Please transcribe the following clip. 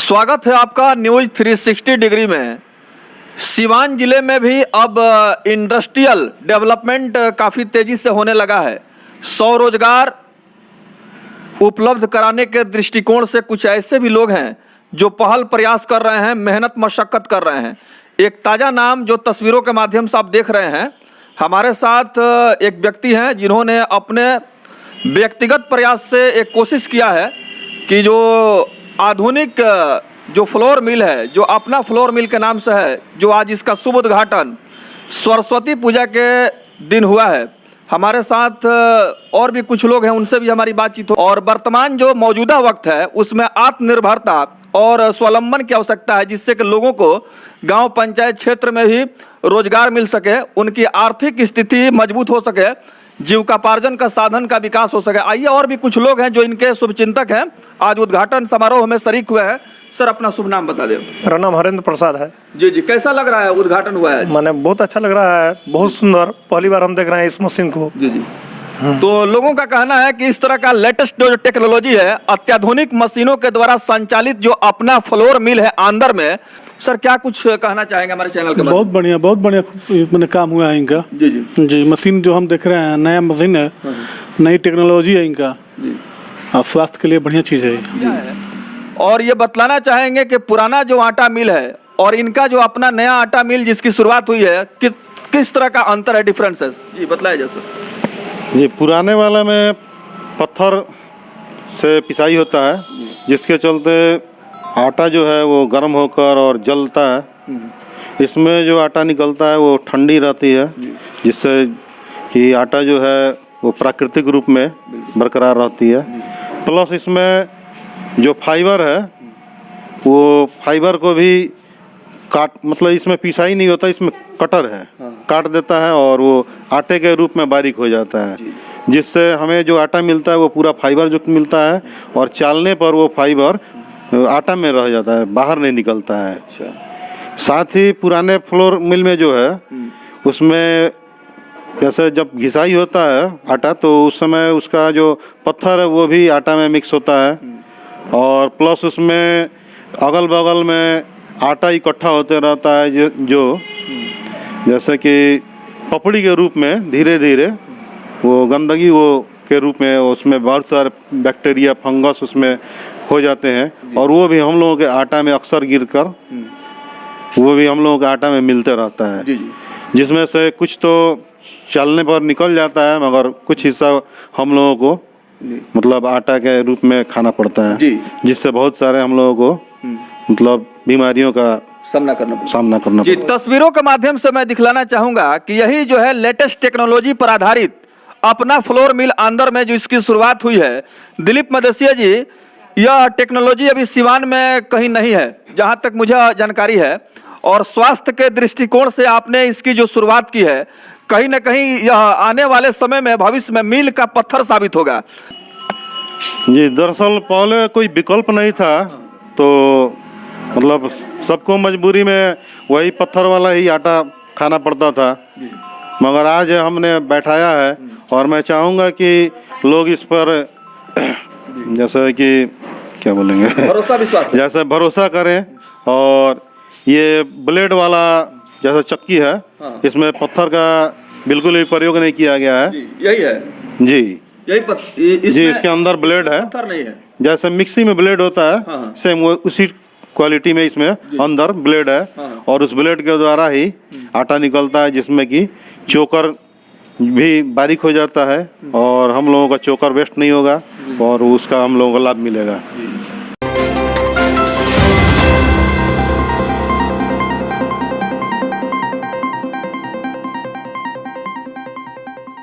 स्वागत है आपका न्यूज 360 डिग्री में। सिवान जिले में भी अब इंडस्ट्रियल डेवलपमेंट काफ़ी तेज़ी से होने लगा है। स्वरोजगार उपलब्ध कराने के दृष्टिकोण से कुछ ऐसे भी लोग हैं जो पहल प्रयास कर रहे हैं, मेहनत मशक्क़त कर रहे हैं। एक ताज़ा नाम जो तस्वीरों के माध्यम से आप देख रहे हैं, हमारे साथ एक व्यक्ति हैं जिन्होंने अपने व्यक्तिगत प्रयास से एक कोशिश किया है कि जो आधुनिक जो फ्लोर मिल है, जो अपना फ्लोर मिल के नाम से है, जो आज इसका शुभ उद्घाटन सरस्वती पूजा के दिन हुआ है। हमारे साथ और भी कुछ लोग हैं, उनसे भी हमारी बातचीत हो। और वर्तमान जो मौजूदा वक्त है उसमें आत्मनिर्भरता और स्वावलंबन की आवश्यकता है, जिससे कि लोगों को गांव पंचायत क्षेत्र में भी रोजगार मिल सके, उनकी आर्थिक स्थिति मजबूत हो सके, जीविकापार्जन का साधन का विकास हो सके। आइए और भी कुछ लोग हैं जो इनके शुभचिंतक हैं, आज उद्घाटन समारोह में शरीक हुए हैं। सर, अपना शुभ नाम बता दें। मेरा नाम हरेंद्र प्रसाद है। जी जी, कैसा लग रहा है उद्घाटन हुआ है? माने बहुत अच्छा लग रहा है, बहुत सुंदर। पहली बार हम देख रहे हैं इस मशीन को। जी जी। तो लोगों का कहना है कि इस तरह का लेटेस्ट जो टेक्नोलॉजी है, अत्याधुनिक मशीनों के द्वारा संचालित जो अपना फ्लोर मिल है आंध्र में। सर, क्या कुछ कहना चाहेंगे हमारे चैनल के? बहुत बढ़िया मैंने काम हुआ है इनका। जी जी जी, मशीन जो हम देख रहे हैं नया मशीन है, नई टेक्नोलॉजी है इनका, और स्वास्थ्य के लिए बढ़िया चीज़ है। और ये बतलाना चाहेंगे कि पुराना जो आटा मिल है और इनका जो अपना नया आटा मिल जिसकी शुरुआत हुई है, किस तरह का अंतर है, डिफरेंस है? जी बताइए जैसे। जी, पुराने वाला में पत्थर से पिसाई होता है, जिसके चलते आटा जो है वो गर्म होकर और जलता है। इसमें जो आटा निकलता है वो ठंडी रहती है, जिससे कि आटा जो है वो प्राकृतिक रूप में बरकरार रहती है। प्लस इसमें जो फाइबर है वो फाइबर को भी मतलब इसमें पिसाई नहीं होता, इसमें कटर है, काट देता है और वो आटे के रूप में बारीक हो जाता है, जिससे हमें जो आटा मिलता है वो पूरा फाइबर जो मिलता है, और चालने पर वो फाइबर आटा में रह जाता है, बाहर नहीं निकलता है। अच्छा। साथ ही पुराने फ्लोर मिल में जो है उसमें जैसे जब घिसाई होता है आटा, तो उस समय उसका जो पत्थर है वो भी आटा में मिक्स होता है, और प्लस उसमें अगल बगल में आटा इकट्ठा होते रहता है, जो जैसे कि पपड़ी के रूप में धीरे धीरे वो गंदगी वो के रूप में उसमें बहुत सारे बैक्टीरिया फंगस उसमें हो जाते हैं, और वो भी हम लोगों के आटा में अक्सर गिरकर वो भी हम लोगों के आटा में मिलते रहता है, जिसमें से कुछ तो चलने पर निकल जाता है, मगर कुछ हिस्सा हम लोगों को मतलब आटा के रूप में खाना पड़ता है, जिससे बहुत सारे हम लोगों को मतलब बीमारियों का सामना करना जी। तस्वीरों के माध्यम से मैं दिखलाना चाहूँगा कि यही जो है लेटेस्ट टेक्नोलॉजी पर आधारित अपना फ्लोर मिल आंध्र में जो इसकी शुरुआत हुई है। दिलीप मदेसिया जी, यह टेक्नोलॉजी अभी सिवान में कहीं नहीं है जहाँ तक मुझे जानकारी है, और स्वास्थ्य के दृष्टिकोण से आपने इसकी जो शुरुआत की है, कहीं ना कहीं यह आने वाले समय में भविष्य में मील का पत्थर साबित होगा। जी, दरअसल पहले कोई विकल्प नहीं था, तो मतलब सबको मजबूरी में वही पत्थर वाला ही आटा खाना पड़ता था, मगर आज हमने बैठाया है, और मैं चाहूँगा कि लोग इस पर जैसे कि क्या बोलेंगे जैसे भरोसा करें, और ये ब्लेड वाला जैसा चक्की है, इसमें पत्थर का बिल्कुल ही प्रयोग नहीं किया गया है। यही है जी, जी, इसके अंदर ब्लेड है, पत्थर नहीं है। जैसे मिक्सी में ब्लेड होता है, सेम वो उसी क्वालिटी में इसमें अंदर ब्लेड है, और उस ब्लेड के द्वारा ही आटा निकलता है, जिसमें कि चोकर भी बारीक हो जाता है, और हम लोगों का चोकर वेस्ट नहीं होगा, और उसका हम लोगों को लाभ मिलेगा।